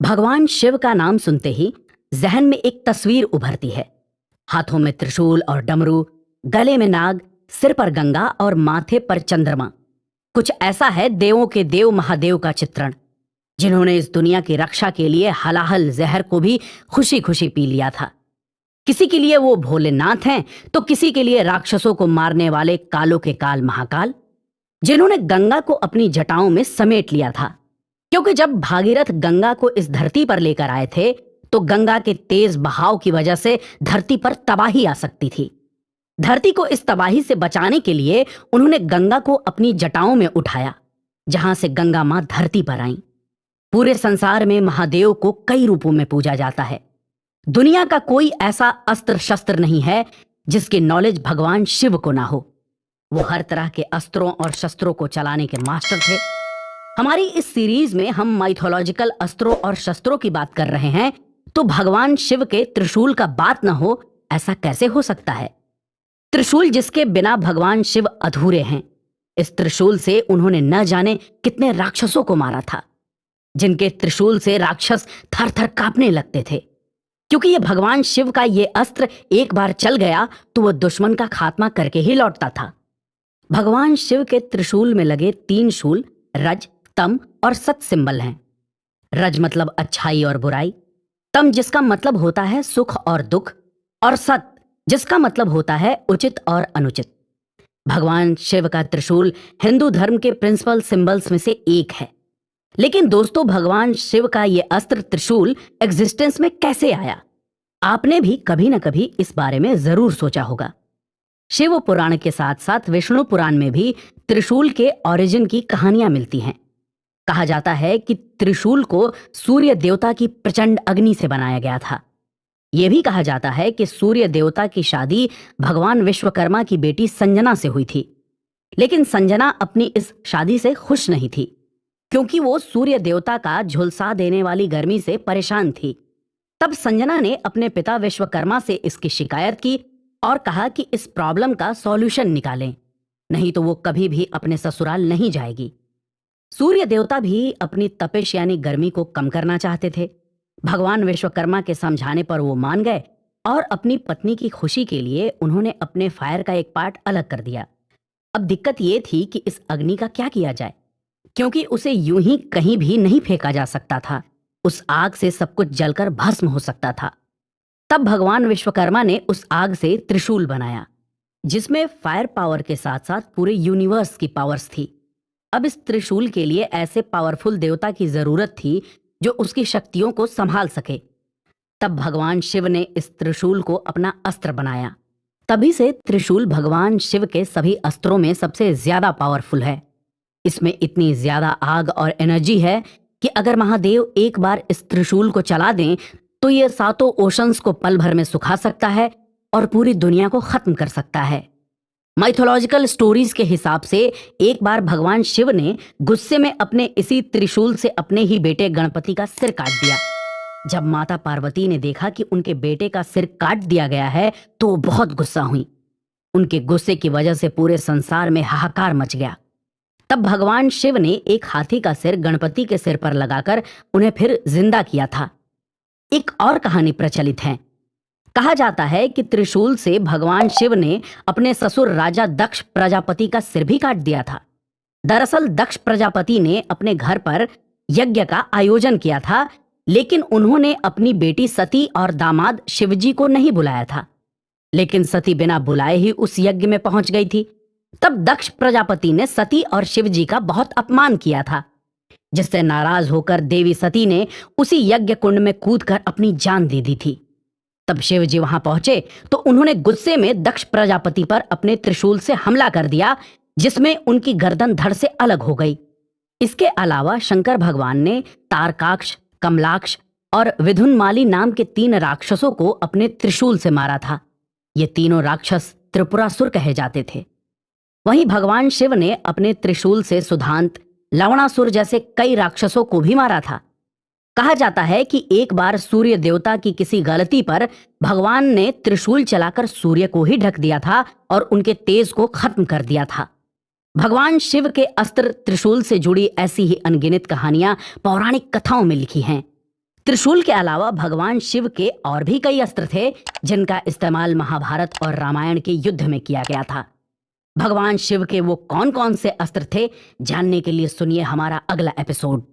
भगवान शिव का नाम सुनते ही जहन में एक तस्वीर उभरती है। हाथों में त्रिशूल और डमरू, गले में नाग, सिर पर गंगा और माथे पर चंद्रमा। कुछ ऐसा है देवों के देव महादेव का चित्रण, जिन्होंने इस दुनिया की रक्षा के लिए हलाहल जहर को भी खुशी खुशी पी लिया था। किसी के लिए वो भोलेनाथ हैं, तो किसी के लिए राक्षसों को मारने वाले कालों के काल महाकाल, जिन्होंने गंगा को अपनी जटाओं में समेट लिया था। क्योंकि जब भागीरथ गंगा को इस धरती पर लेकर आए थे, तो गंगा के तेज बहाव की वजह से धरती पर तबाही आ सकती थी। धरती को इस तबाही से बचाने के लिए उन्होंने गंगा को अपनी जटाओं में उठाया, जहां से गंगा मां धरती पर आईं। पूरे संसार में महादेव को कई रूपों में पूजा जाता है। दुनिया का कोई ऐसा अस्त्र शस्त्र नहीं है जिसकी नॉलेज भगवान शिव को ना हो। वो हर तरह के अस्त्रों और शस्त्रों को चलाने के मास्टर थे। हमारी इस सीरीज में हम माइथोलॉजिकल अस्त्रों और शस्त्रों की बात कर रहे हैं, तो भगवान शिव के त्रिशूल का बात न हो, ऐसा कैसे हो सकता है? त्रिशूल जिसके बिना भगवान शिव अधूरे हैं। इस त्रिशूल से उन्होंने न जाने कितने राक्षसों को मारा था, जिनके त्रिशूल से राक्षस थर थर कांपने लगते थे। क्योंकि ये भगवान शिव का ये अस्त्र एक बार चल गया तो वह दुश्मन का खात्मा करके ही लौटता था। भगवान शिव के त्रिशूल में लगे 3 शूल रज, तम और सत सिंबल हैं। रज मतलब अच्छाई और बुराई, तम जिसका मतलब होता है सुख और दुख, और सत जिसका मतलब होता है उचित और अनुचित। भगवान शिव का त्रिशूल हिंदू धर्म के प्रिंसिपल सिंबल्स में से एक है। लेकिन दोस्तों, भगवान शिव का यह अस्त्र त्रिशूल एग्जिस्टेंस में कैसे आया? आपने भी कभी न कभी इस बारे में जरूर सोचा होगा। शिव पुराण के साथ साथ विष्णु पुराण में भी त्रिशूल के ओरिजिन की कहानियां मिलती हैं। कहा जाता है कि त्रिशूल को सूर्य देवता की प्रचंड अग्नि से बनाया गया था। यह भी कहा जाता है कि सूर्य देवता की शादी भगवान विश्वकर्मा की बेटी संजना से हुई थी। लेकिन संजना अपनी इस शादी से खुश नहीं थी, क्योंकि वो सूर्य देवता का झुलसा देने वाली गर्मी से परेशान थी। तब संजना ने अपने पिता विश्वकर्मा से इसकी शिकायत की और कहा कि इस प्रॉब्लम का सॉल्यूशन निकालें, नहीं तो वो कभी भी अपने ससुराल नहीं जाएगी। सूर्य देवता भी अपनी तपिश यानी गर्मी को कम करना चाहते थे। भगवान विश्वकर्मा के समझाने पर वो मान गए और अपनी पत्नी की खुशी के लिए उन्होंने अपने फायर का एक पार्ट अलग कर दिया। अब दिक्कत ये थी कि इस अग्नि का क्या किया जाए, क्योंकि उसे यूं ही कहीं भी नहीं फेंका जा सकता था। उस आग से सब कुछ जलकर भस्म हो सकता था। तब भगवान विश्वकर्मा ने उस आग से त्रिशूल बनाया, जिसमें फायर पावर के साथ साथ पूरे यूनिवर्स की पावर्स थी। अब इस त्रिशूल के लिए ऐसे पावरफुल देवता की जरूरत थी जो उसकी शक्तियों को संभाल सके। तब भगवान शिव ने इस त्रिशूल को अपना अस्त्र बनाया। तभी से त्रिशूल भगवान शिव के सभी अस्त्रों में सबसे ज्यादा पावरफुल है। इसमें इतनी ज्यादा आग और एनर्जी है कि अगर महादेव एक बार इस त्रिशूल को चला दें तो ये 7 ओशंस को पल भर में सुखा सकता है और पूरी दुनिया को खत्म कर सकता है। माइथोलॉजिकल स्टोरीज के हिसाब से एक बार भगवान शिव ने गुस्से में अपने इसी त्रिशूल से अपने ही बेटे गणपति का सिर काट दिया। जब माता पार्वती ने देखा कि उनके बेटे का सिर काट दिया गया है तो वो बहुत गुस्सा हुई। उनके गुस्से की वजह से पूरे संसार में हाहाकार मच गया। तब भगवान शिव ने एक हाथी का सिर गणपति के सिर पर लगाकर उन्हें फिर जिंदा किया था। एक और कहानी प्रचलित है। कहा जाता है कि त्रिशूल से भगवान शिव ने अपने ससुर राजा दक्ष प्रजापति का सिर भी काट दिया था। दरअसल दक्ष प्रजापति ने अपने घर पर यज्ञ का आयोजन किया था, लेकिन उन्होंने अपनी बेटी सती और दामाद शिवजी को नहीं बुलाया था। लेकिन सती बिना बुलाए ही उस यज्ञ में पहुंच गई थी। तब दक्ष प्रजापति ने सती और शिवजी का बहुत अपमान किया था, जिससे नाराज होकर देवी सती ने उसी यज्ञ कुंड में कूदकर अपनी जान दे दी थी। तब शिवजी वहां पहुंचे तो उन्होंने गुस्से में दक्ष प्रजापति पर अपने त्रिशूल से हमला कर दिया, जिसमें उनकी गर्दन धड़ से अलग हो गई। इसके अलावा शंकर भगवान ने तारकाक्ष, कमलाक्ष और विधुनमाली नाम के 3 राक्षसों को अपने त्रिशूल से मारा था। ये तीनों राक्षस त्रिपुरासुर कहे जाते थे। वहीं भगवान शिव ने अपने त्रिशूल से सुधांत, लवणासुर जैसे कई राक्षसों को भी मारा था। कहा जाता है कि एक बार सूर्य देवता की किसी गलती पर भगवान ने त्रिशूल चलाकर सूर्य को ही ढक दिया था और उनके तेज को खत्म कर दिया था। भगवान शिव के अस्त्र त्रिशूल से जुड़ी ऐसी ही अनगिनत कहानियां पौराणिक कथाओं में लिखी हैं। त्रिशूल के अलावा भगवान शिव के और भी कई अस्त्र थे जिनका इस्तेमाल महाभारत और रामायण के युद्ध में किया गया था। भगवान शिव के वो कौन कौन से अस्त्र थे, जानने के लिए सुनिए हमारा अगला एपिसोड।